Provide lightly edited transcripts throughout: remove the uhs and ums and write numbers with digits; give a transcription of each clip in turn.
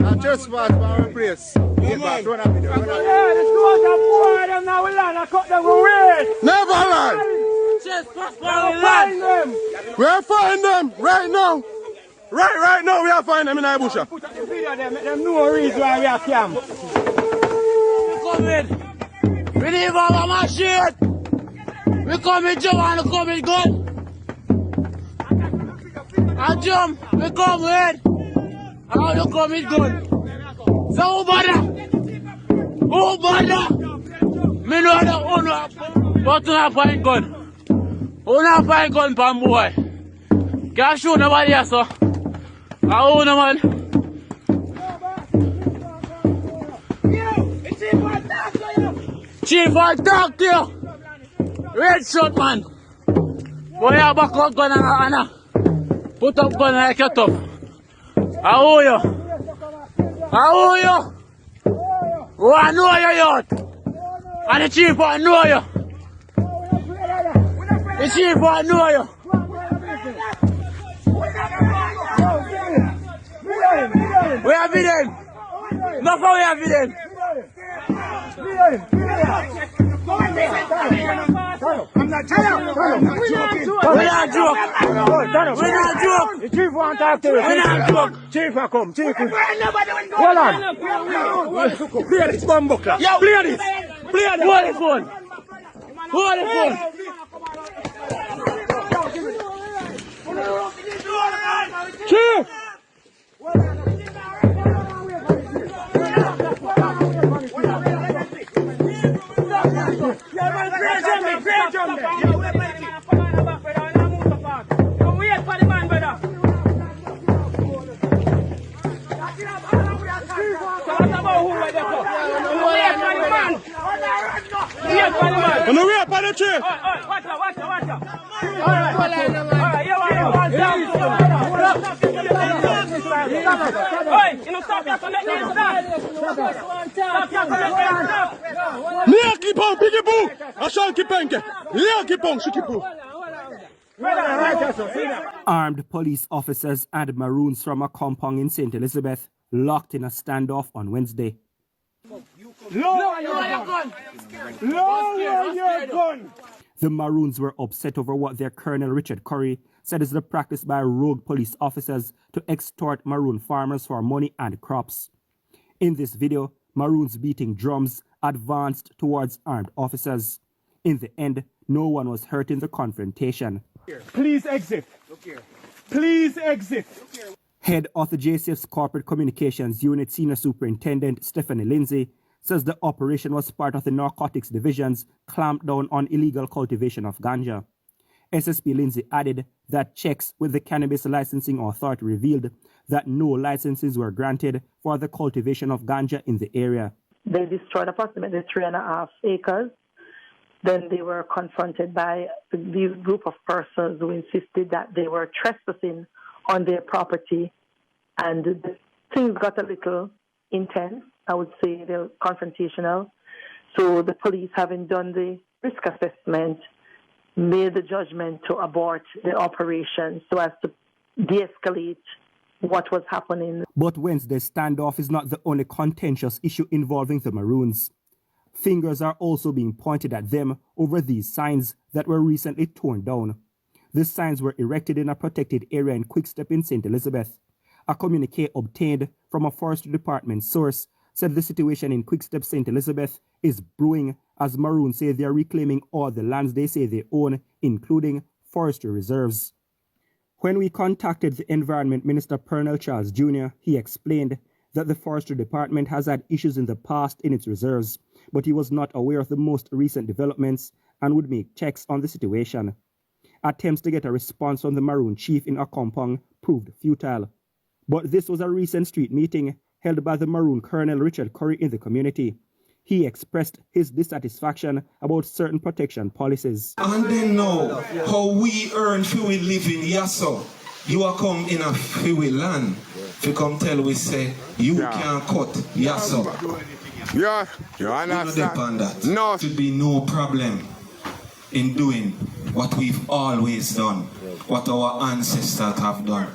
I trespass by our place. Yeah, man. Yeah, the stores are poor, them now we land. I cut them away. Never lie. Trespass by our land. We are finding them right now. Right now we are finding them in our bush. Put up the video there, make them know reason why we are camp. We come in. We leave our machine. We come in, jump and come in gun. I jump, we come in. And you come in gun. So who bother? Who bother? Me know the owner, but you not find gun. Who not find gun, pan boy? Can't shoot nobody else, so. I own a man. Chief, I talk to you. Red shot, man. Boy, I back up gun and Anna. Put up gun and I cut up. I owe you. I owe you. Oh, I know you, youth. And the chief, I know you. The chief, I know you. We have them. No, we have them. I'm not joking. We're not joking. We're not joking. The chief wants to talk to you. We're not joking. Chief, come. Chief. Hold on. Play this bumbo clap. Play this. Play this. Hold the phone. Hold the phone. Chief. On the way up on the tree. Watch out. Lia kipong, pigi boo. Ashan kipenke. Lia kipong, shikipu. Armed police officers and Maroons from a compound in St. Elizabeth locked in a standoff on Wednesday. Lower your gun. The Maroons were upset over what their Colonel Richard Curry said is the practice by rogue police officers to extort Maroon farmers for money and crops. In this video, Maroons beating drums advanced towards armed officers. In the end, no one was hurt in the confrontation. Please exit. Please exit. Head of the JCF's Corporate Communications Unit Senior Superintendent Stephanie Lindsay says the operation was part of the Narcotics Division's clampdown on illegal cultivation of ganja. SSP Lindsay added that checks with the Cannabis Licensing Authority revealed that no licenses were granted for the cultivation of ganja in the area. They destroyed approximately 3.5 acres. Then they were confronted by this group of persons who insisted that they were trespassing on their property. And things got a little intense. I would say they're confrontational. So the police, having done the risk assessment, made the judgment to abort the operation so as to de-escalate what was happening. But Wednesday's standoff is not the only contentious issue involving the Maroons. Fingers are also being pointed at them over these signs that were recently torn down. The signs were erected in a protected area in Quickstep in St. Elizabeth. A communique obtained from a Forestry Department source said the situation in Quickstep, St. Elizabeth is brewing as Maroons say they are reclaiming all the lands they say they own, including forestry reserves. When we contacted the Environment Minister Pernell Charles Jr., he explained that the Forestry Department has had issues in the past in its reserves, but he was not aware of the most recent developments and would make checks on the situation. Attempts to get a response from the Maroon chief in Accompong proved futile. But this was a recent street meeting held by the Maroon Colonel Richard Curry in the community. He expressed his dissatisfaction about certain protection policies. And they know how we earn fuel living, yes sir. You are come in a fuel land to come tell we say you can't cut, yes sir. Yeah, you understand? No. There should be no problem in doing what we've always done, what our ancestors have done.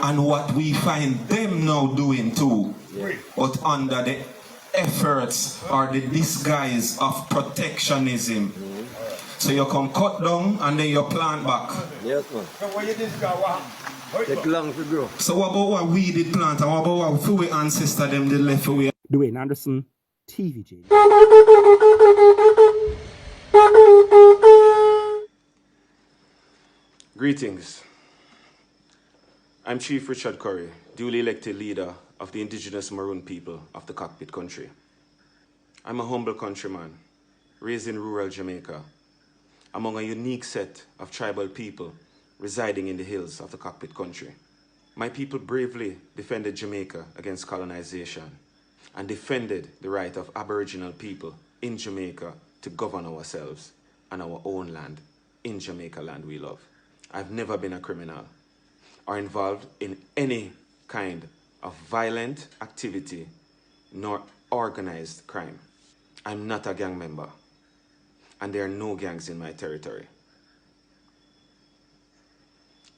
And what we find them now doing too, but under the efforts or the disguise of protectionism. So you come cut down and then you plant back. Yes, man. Take long to grow. So what about what we did plant and what about what we ancestor them did left away? Dwayne Anderson, TVJ. Greetings. I'm Chief Richard Curry, duly elected leader of the indigenous Maroon people of the Cockpit country. I'm a humble countryman, raised in rural Jamaica, among a unique set of tribal people residing in the hills of the Cockpit country. My people bravely defended Jamaica against colonization and defended the right of Aboriginal people in Jamaica to govern ourselves and our own land, in Jamaica land we love. I've never been a criminal or involved in any kind of violent activity nor organized crime. I'm not a gang member, and there are no gangs in my territory.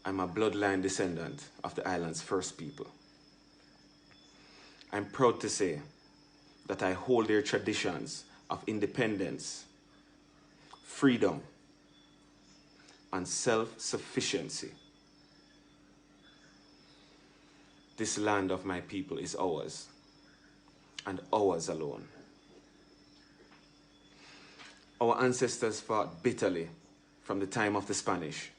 I'm a bloodline descendant of the island's first people. I'm proud to say that I hold their traditions of independence, freedom, and self-sufficiency. This land of my people is ours, and ours alone. Our ancestors fought bitterly from the time of the Spanish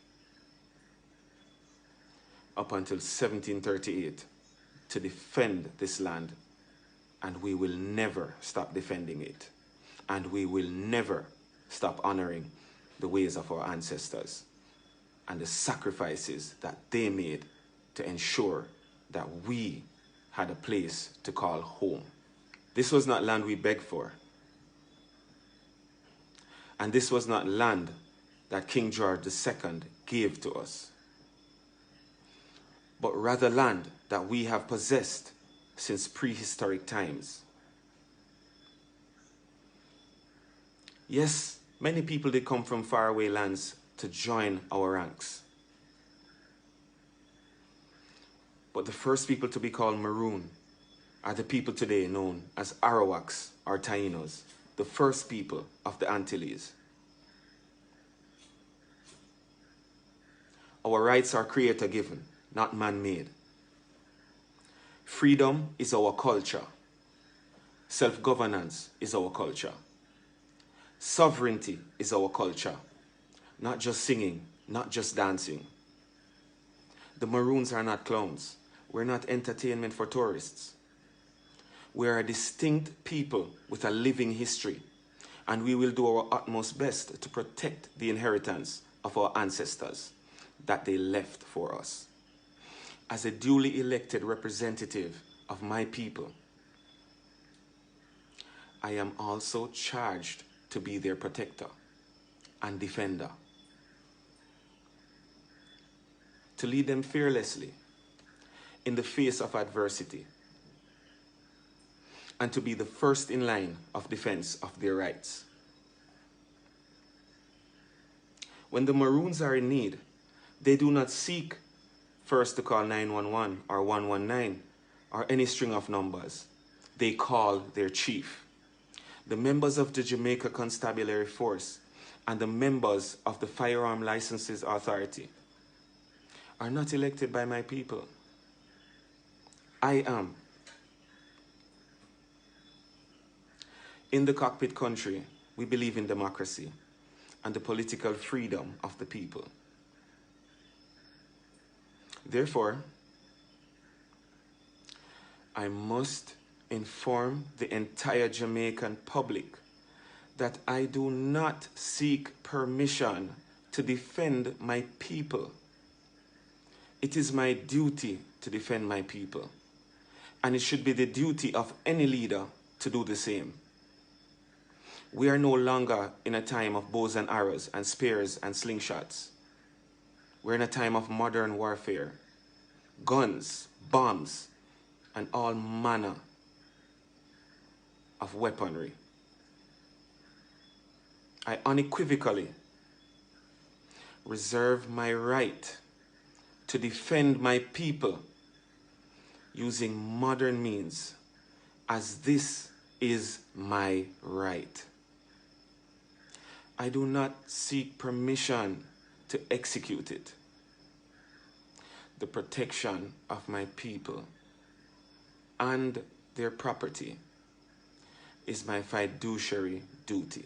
up until 1738 to defend this land, and we will never stop defending it, and we will never stop honoring the ways of our ancestors and the sacrifices that they made to ensure that we had a place to call home. This was not land we begged for, and this was not land that King George II gave to us, but rather land that we have possessed since prehistoric times. Yes, many people did come from faraway lands to join our ranks. But the first people to be called Maroon are the people today known as Arawaks or Tainos, the first people of the Antilles. Our rights are creator-given, not man-made. Freedom is our culture. Self-governance is our culture. Sovereignty is our culture. Not just singing, not just dancing. The Maroons are not clowns. We're not entertainment for tourists. We are a distinct people with a living history, and we will do our utmost best to protect the inheritance of our ancestors that they left for us. As a duly elected representative of my people, I am also charged to be their protector and defender, to lead them fearlessly in the face of adversity, and to be the first in line of defense of their rights. When the Maroons are in need, they do not seek first to call 911 or 119 or any string of numbers. They call their chief. The members of the Jamaica Constabulary Force and the members of the Firearm Licenses Authority are not elected by my people. I am. In the Cockpit country, we believe in democracy and the political freedom of the people. Therefore, I must inform the entire Jamaican public that I do not seek permission to defend my people. It is my duty to defend my people, and it should be the duty of any leader to do the same. We are no longer in a time of bows and arrows and spears and slingshots. We're in a time of modern warfare, guns, bombs, and all manner of weaponry. I unequivocally reserve my right to defend my people using modern means as this is my right. I do not seek permission to execute it. The protection of my people and their property is my fiduciary duty.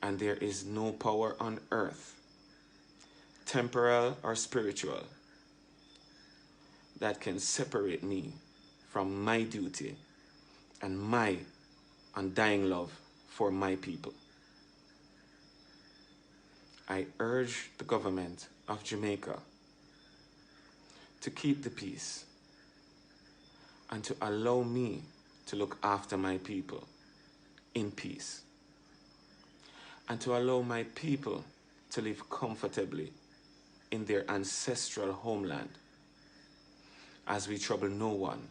And there is no power on earth, temporal or spiritual, that can separate me from my duty and my undying love for my people. I urge the government of Jamaica to keep the peace and to allow me to look after my people in peace, and to allow my people to live comfortably in their ancestral homeland, as we trouble no one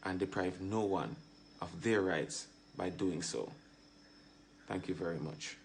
and deprive no one of their rights by doing so. Thank you very much.